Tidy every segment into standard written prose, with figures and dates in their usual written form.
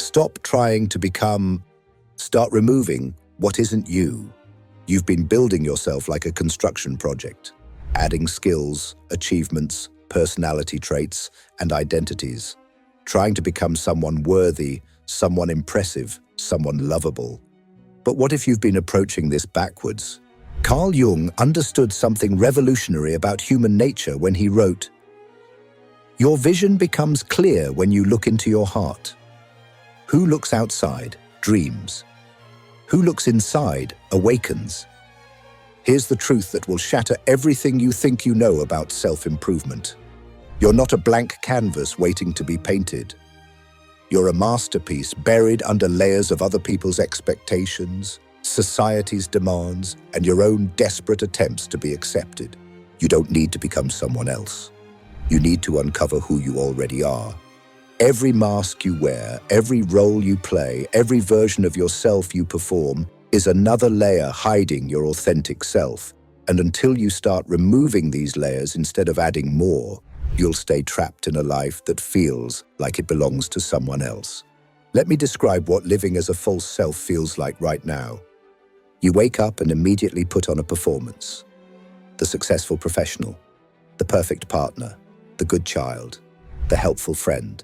Stop trying to become. Start removing what isn't you. You've been building yourself like a construction project, adding skills, achievements, personality traits, and identities, trying to become someone worthy, someone impressive, someone lovable. But what if you've been approaching this backwards? Carl Jung understood something revolutionary about human nature when he wrote, "Your vision becomes clear when you look into your heart. Who looks outside dreams. Who looks inside awakens." Here's the truth that will shatter everything you think you know about self-improvement. You're not a blank canvas waiting to be painted. You're a masterpiece buried under layers of other people's expectations, society's demands, and your own desperate attempts to be accepted. You don't need to become someone else. You need to uncover who you already are. Every mask you wear, every role you play, every version of yourself you perform is another layer hiding your authentic self. And until you start removing these layers instead of adding more, you'll stay trapped in a life that feels like it belongs to someone else. Let me describe what living as a false self feels like right now. You wake up and immediately put on a performance. The successful professional, the perfect partner, the good child, the helpful friend,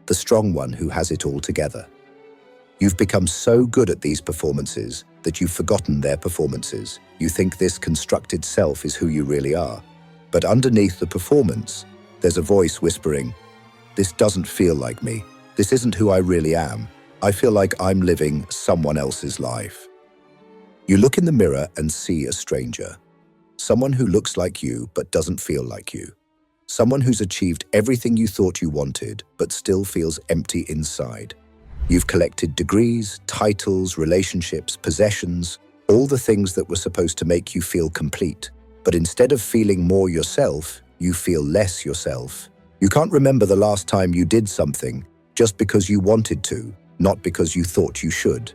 the strong one who has it all together. You've become so good at these performances that you've forgotten their performances. You think this constructed self is who you really are. But underneath the performance, there's a voice whispering, "This doesn't feel like me. This isn't who I really am. I feel like I'm living someone else's life." You look in the mirror and see a stranger. Someone who looks like you but doesn't feel like you. Someone who's achieved everything you thought you wanted but still feels empty inside. You've collected degrees, titles, relationships, possessions, all the things that were supposed to make you feel complete. But instead of feeling more yourself, you feel less yourself. You can't remember the last time you did something just because you wanted to, not because you thought you should.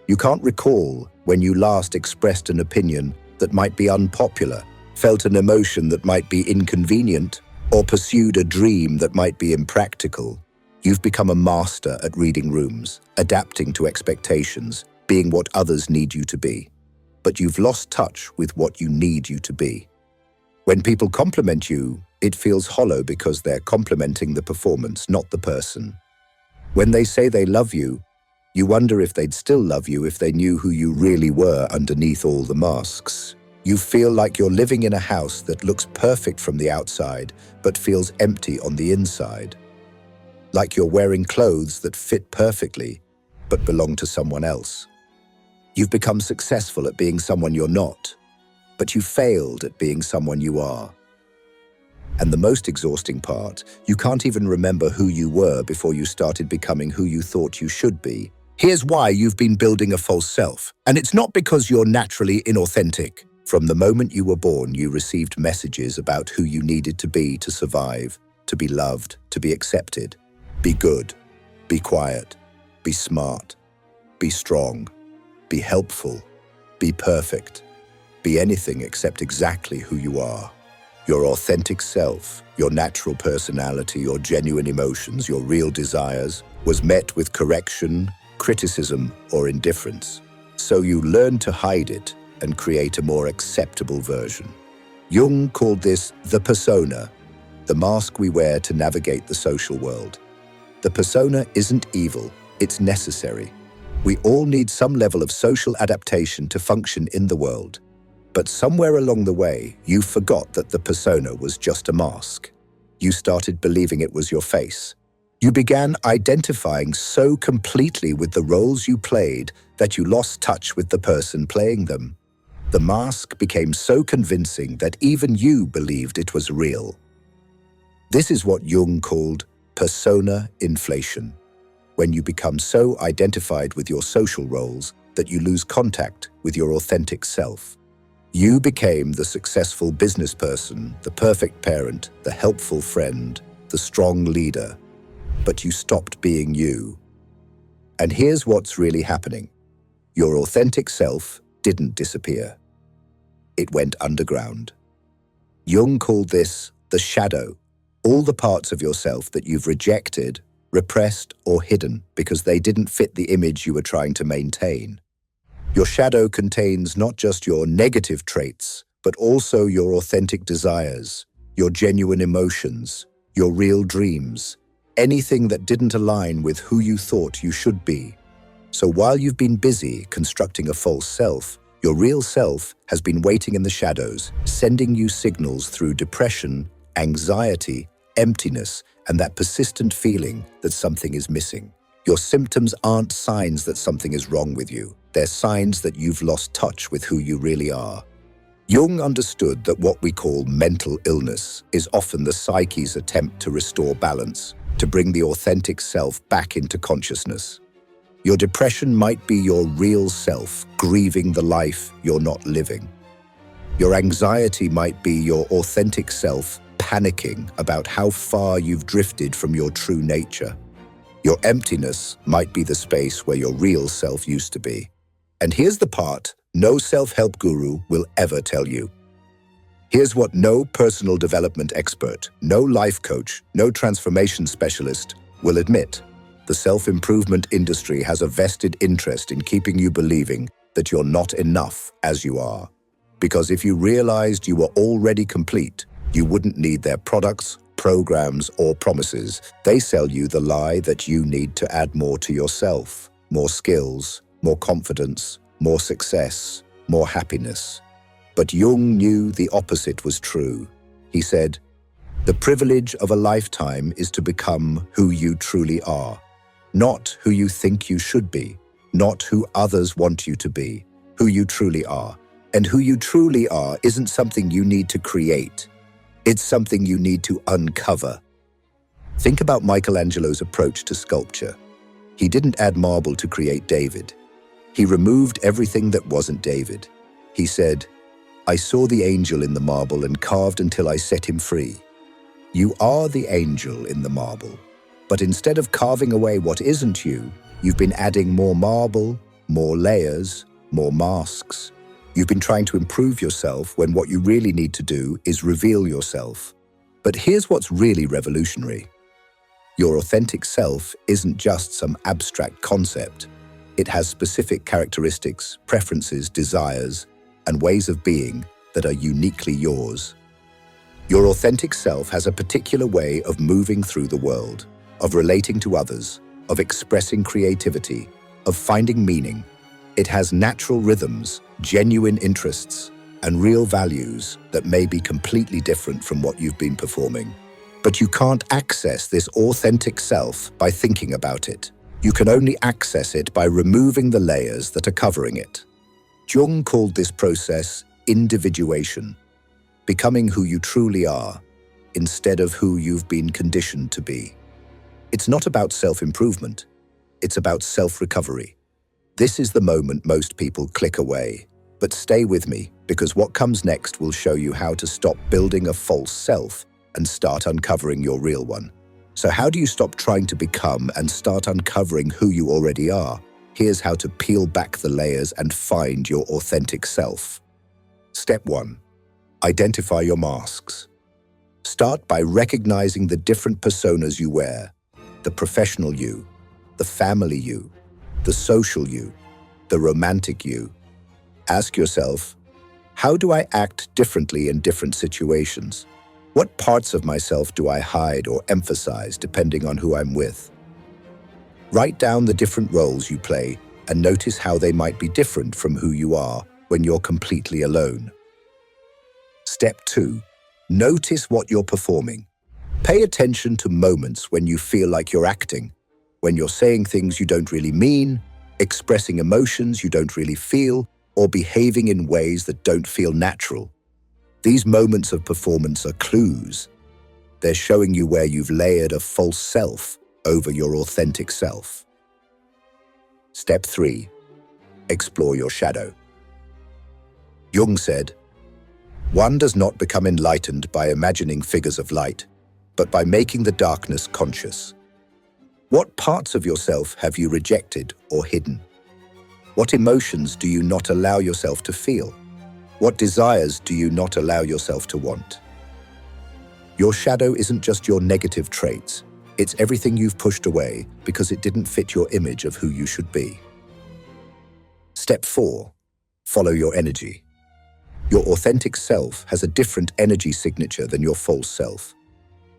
You can't recall when you last expressed an opinion that might be unpopular, felt an emotion that might be inconvenient, or pursued a dream that might be impractical. You've become a master at reading rooms, adapting to expectations, being what others need you to be. But you've lost touch with what you need you to be. When people compliment you, it feels hollow because they're complimenting the performance, not the person. When they say they love you, you wonder if they'd still love you if they knew who you really were underneath all the masks. You feel like you're living in a house that looks perfect from the outside, but feels empty on the inside. Like you're wearing clothes that fit perfectly, but belong to someone else. You've become successful at being someone you're not, but you failed at being someone you are. And the most exhausting part, you can't even remember who you were before you started becoming who you thought you should be. Here's why you've been building a false self, and it's not because you're naturally inauthentic. From the moment you were born, you received messages about who you needed to be to survive, to be loved, to be accepted. Be good, be quiet, be smart, be strong, be helpful, be perfect, be anything except exactly who you are. Your authentic self, your natural personality, your genuine emotions, your real desires, was met with correction, criticism, or indifference. So you learned to hide it and create a more acceptable version. Jung called this the persona, the mask we wear to navigate the social world. The persona isn't evil, it's necessary. We all need some level of social adaptation to function in the world. But somewhere along the way, you forgot that the persona was just a mask. You started believing it was your face. You began identifying so completely with the roles you played that you lost touch with the person playing them. The mask became so convincing that even you believed it was real. This is what Jung called persona inflation, when you become so identified with your social roles that you lose contact with your authentic self. You became the successful business person, the perfect parent, the helpful friend, the strong leader, but you stopped being you. And here's what's really happening. Your authentic self didn't disappear. It went underground. Jung called this the shadow, all the parts of yourself that you've rejected repressed or hidden because they didn't fit the image you were trying to maintain. Your shadow contains not just your negative traits, but also your authentic desires, your genuine emotions, your real dreams, anything that didn't align with who you thought you should be. So while you've been busy constructing a false self, your real self has been waiting in the shadows, sending you signals through depression, anxiety, emptiness, and that persistent feeling that something is missing. Your symptoms aren't signs that something is wrong with you. They're signs that you've lost touch with who you really are. Jung understood that what we call mental illness is often the psyche's attempt to restore balance, to bring the authentic self back into consciousness. Your depression might be your real self grieving the life you're not living. Your anxiety might be your authentic self panicking about how far you've drifted from your true nature. Your emptiness might be the space where your real self used to be. And here's the part no self-help guru will ever tell you. Here's what no personal development expert, no life coach, no transformation specialist will admit. The self-improvement industry has a vested interest in keeping you believing that you're not enough as you are. Because if you realized you were already complete, you wouldn't need their products, programs, or promises. They sell you the lie that you need to add more to yourself, more skills, more confidence, more success, more happiness. But Jung knew the opposite was true. He said, "The privilege of a lifetime is to become who you truly are, not who you think you should be, not who others want you to be, who you truly are. And who you truly are isn't something you need to create. It's something you need to uncover." Think about Michelangelo's approach to sculpture. He didn't add marble to create David. He removed everything that wasn't David. He said, "I saw the angel in the marble and carved until I set him free." You are the angel in the marble. But instead of carving away what isn't you, you've been adding more marble, more layers, more masks. You've been trying to improve yourself when what you really need to do is reveal yourself. But here's what's really revolutionary. Your authentic self isn't just some abstract concept. It has specific characteristics, preferences, desires, and ways of being that are uniquely yours. Your authentic self has a particular way of moving through the world, of relating to others, of expressing creativity, of finding meaning. It has natural rhythms, genuine interests, and real values that may be completely different from what you've been performing. But you can't access this authentic self by thinking about it. You can only access it by removing the layers that are covering it. Jung called this process individuation, becoming who you truly are, instead of who you've been conditioned to be. It's not about self-improvement, it's about self-recovery. This is the moment most people click away. But stay with me, because what comes next will show you how to stop building a false self and start uncovering your real one. So how do you stop trying to become and start uncovering who you already are? Here's how to peel back the layers and find your authentic self. Step 1. Identify your masks. Start by recognizing the different personas you wear. The professional you, the family you, the social you, the romantic you. Ask yourself, how do I act differently in different situations? What parts of myself do I hide or emphasize depending on who I'm with? Write down the different roles you play and notice how they might be different from who you are when you're completely alone. Step 2. Notice what you're performing. Pay attention to moments when you feel like you're acting, when you're saying things you don't really mean, expressing emotions you don't really feel, or behaving in ways that don't feel natural. These moments of performance are clues. They're showing you where you've layered a false self over your authentic self. Step 3. Explore your shadow. Jung said, "One does not become enlightened by imagining figures of light, but by making the darkness conscious." What parts of yourself have you rejected or hidden? What emotions do you not allow yourself to feel? What desires do you not allow yourself to want? Your shadow isn't just your negative traits. It's everything you've pushed away because it didn't fit your image of who you should be. Step 4. Follow your energy. Your authentic self has a different energy signature than your false self.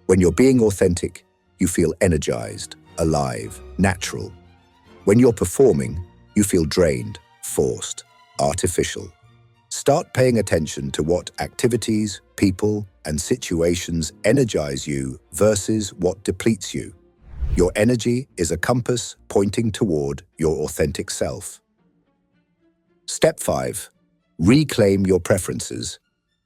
When you're being authentic, you feel energized, alive, natural. When you're performing, you feel drained, forced, artificial. Start paying attention to what activities, people, and situations energize you versus what depletes you. Your energy is a compass pointing toward your authentic self. Step 5. Reclaim your preferences.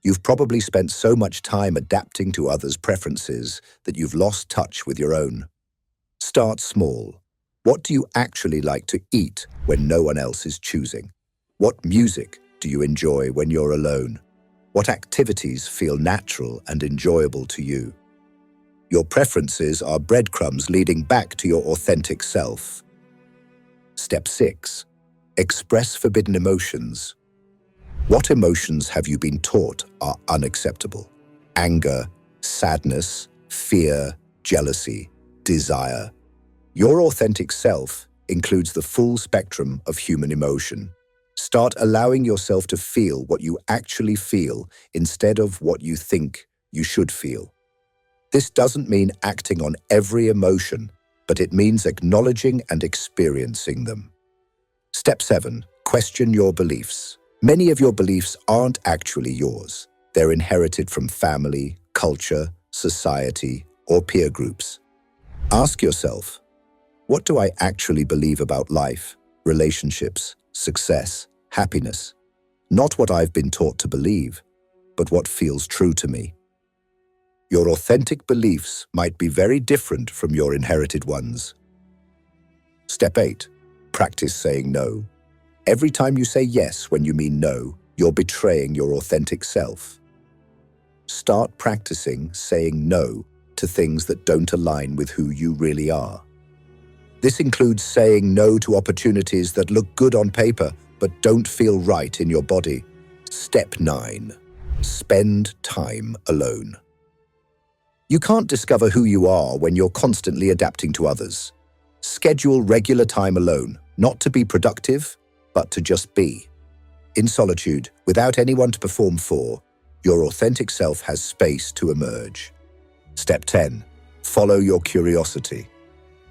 You've probably spent so much time adapting to others' preferences that you've lost touch with your own. Start small. What do you actually like to eat when no one else is choosing? What music do you enjoy when you're alone? What activities feel natural and enjoyable to you? Your preferences are breadcrumbs leading back to your authentic self. Step 6. Express forbidden emotions. What emotions have you been taught are unacceptable? Anger, sadness, fear, jealousy, desire. Your authentic self includes the full spectrum of human emotion. Start allowing yourself to feel what you actually feel instead of what you think you should feel. This doesn't mean acting on every emotion, but it means acknowledging and experiencing them. Step 7. Question your beliefs. Many of your beliefs aren't actually yours. They're inherited from family, culture, society, or peer groups. Ask yourself, what do I actually believe about life, relationships, success, happiness? Not what I've been taught to believe, but what feels true to me. Your authentic beliefs might be very different from your inherited ones. Step 8. Practice saying no. Every time you say yes when you mean no, you're betraying your authentic self. Start practicing saying no to things that don't align with who you really are. This includes saying no to opportunities that look good on paper but don't feel right in your body. Step 9. Spend time alone. You can't discover who you are when you're constantly adapting to others. Schedule regular time alone, not to be productive, but to just be. In solitude, without anyone to perform for, your authentic self has space to emerge. Step 10. Follow your curiosity.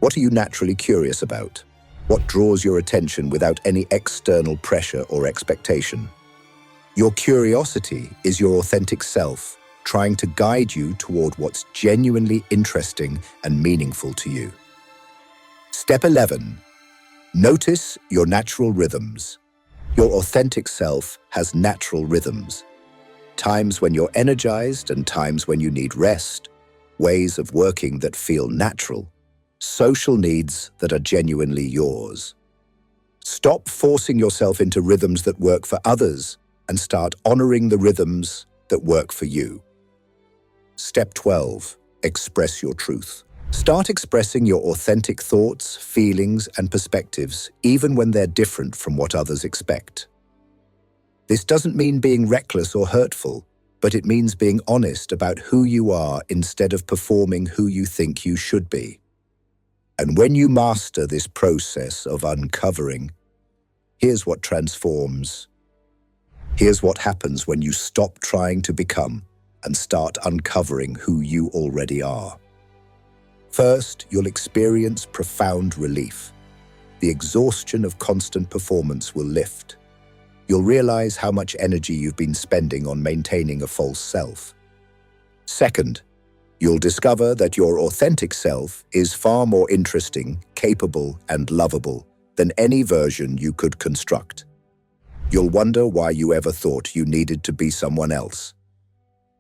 What are you naturally curious about? What draws your attention without any external pressure or expectation? Your curiosity is your authentic self, trying to guide you toward what's genuinely interesting and meaningful to you. Step 11. Notice your natural rhythms. Your authentic self has natural rhythms. Times when you're energized and times when you need rest. Ways of working that feel natural. Social needs that are genuinely yours. Stop forcing yourself into rhythms that work for others and start honoring the rhythms that work for you. Step 12. Express your truth. Start expressing your authentic thoughts, feelings, and perspectives, even when they're different from what others expect. This doesn't mean being reckless or hurtful, but it means being honest about who you are instead of performing who you think you should be. And when you master this process of uncovering, here's what transforms. Here's what happens when you stop trying to become and start uncovering who you already are. First, you'll experience profound relief. The exhaustion of constant performance will lift. You'll realize how much energy you've been spending on maintaining a false self. Second, you'll discover that your authentic self is far more interesting, capable, and lovable than any version you could construct. You'll wonder why you ever thought you needed to be someone else.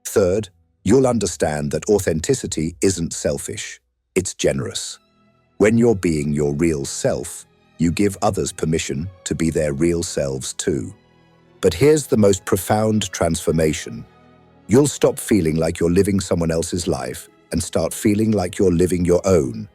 Third, you'll understand that authenticity isn't selfish. It's generous. When you're being your real self, you give others permission to be their real selves too. But here's the most profound transformation. You'll stop feeling like you're living someone else's life and start feeling like you're living your own.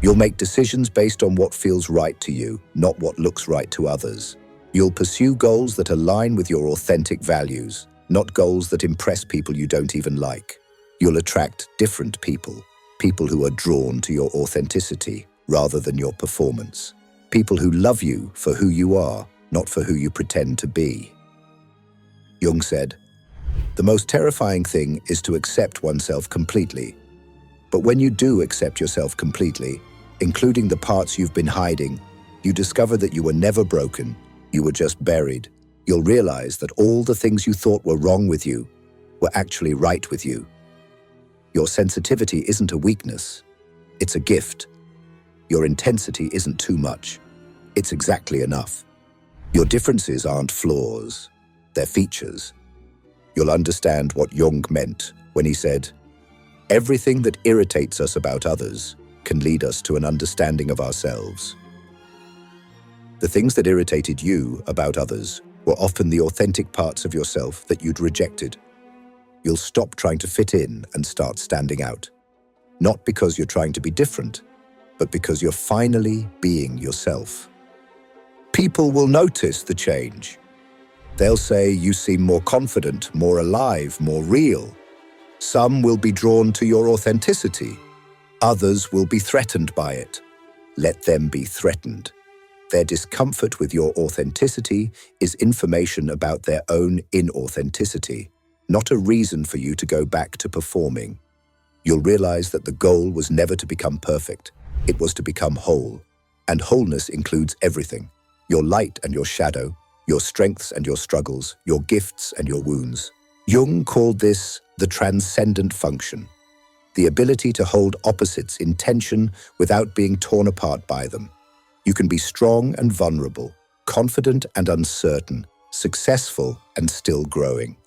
You'll make decisions based on what feels right to you, not what looks right to others. You'll pursue goals that align with your authentic values, not goals that impress people you don't even like. You'll attract different people, People who are drawn to your authenticity rather than your performance. People who love you for who you are, not for who you pretend to be. Jung said, "The most terrifying thing is to accept oneself completely. But when you do accept yourself completely, including the parts you've been hiding, you discover that you were never broken, you were just buried. You'll realize that all the things you thought were wrong with you were actually right with you. Your sensitivity isn't a weakness, it's a gift. Your intensity isn't too much, it's exactly enough. Your differences aren't flaws, they're features." You'll understand what Jung meant when he said, "Everything that irritates us about others can lead us to an understanding of ourselves." The things that irritated you about others were often the authentic parts of yourself that you'd rejected. You'll stop trying to fit in and start standing out. Not because you're trying to be different, but because you're finally being yourself. People will notice the change. They'll say you seem more confident, more alive, more real. Some will be drawn to your authenticity. Others will be threatened by it. Let them be threatened. Their discomfort with your authenticity is information about their own inauthenticity, not a reason for you to go back to performing. You'll realize that the goal was never to become perfect. It was to become whole. And wholeness includes everything: your light and your shadow, your strengths and your struggles, your gifts and your wounds. Jung called this the transcendent function, the ability to hold opposites in tension without being torn apart by them. You can be strong and vulnerable, confident and uncertain, successful and still growing.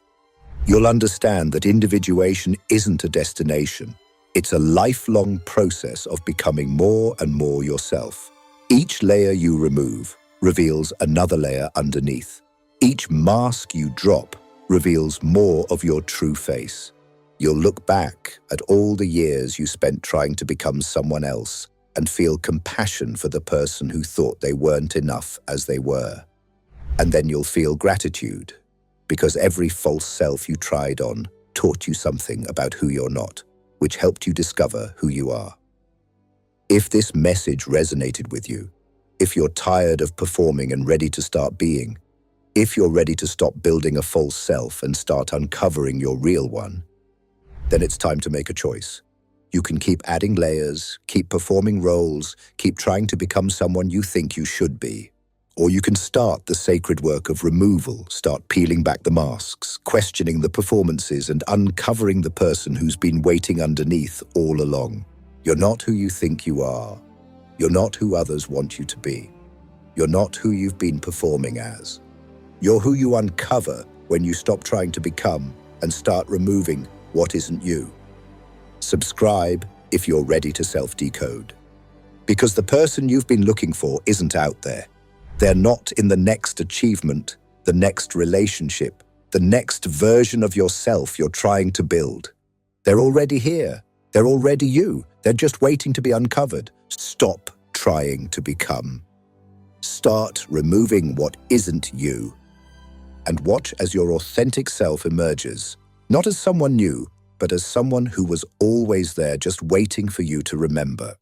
You'll understand that individuation isn't a destination. It's a lifelong process of becoming more and more yourself. Each layer you remove reveals another layer underneath. Each mask you drop reveals more of your true face. You'll look back at all the years you spent trying to become someone else and feel compassion for the person who thought they weren't enough as they were. And then you'll feel gratitude, because every false self you tried on taught you something about who you're not, which helped you discover who you are. If this message resonated with you, if you're tired of performing and ready to start being, if you're ready to stop building a false self and start uncovering your real one, then it's time to make a choice. You can keep adding layers, keep performing roles, keep trying to become someone you think you should be. Or you can start the sacred work of removal, start peeling back the masks, questioning the performances, and uncovering the person who's been waiting underneath all along. You're not who you think you are. You're not who others want you to be. You're not who you've been performing as. You're who you uncover when you stop trying to become and start removing what isn't you. Subscribe if you're ready to self-decode. Because the person you've been looking for isn't out there. They're not in the next achievement, the next relationship, the next version of yourself you're trying to build. They're already here. They're already you. They're just waiting to be uncovered. Stop trying to become. Start removing what isn't you. And watch as your authentic self emerges, not as someone new, but as someone who was always there just waiting for you to remember.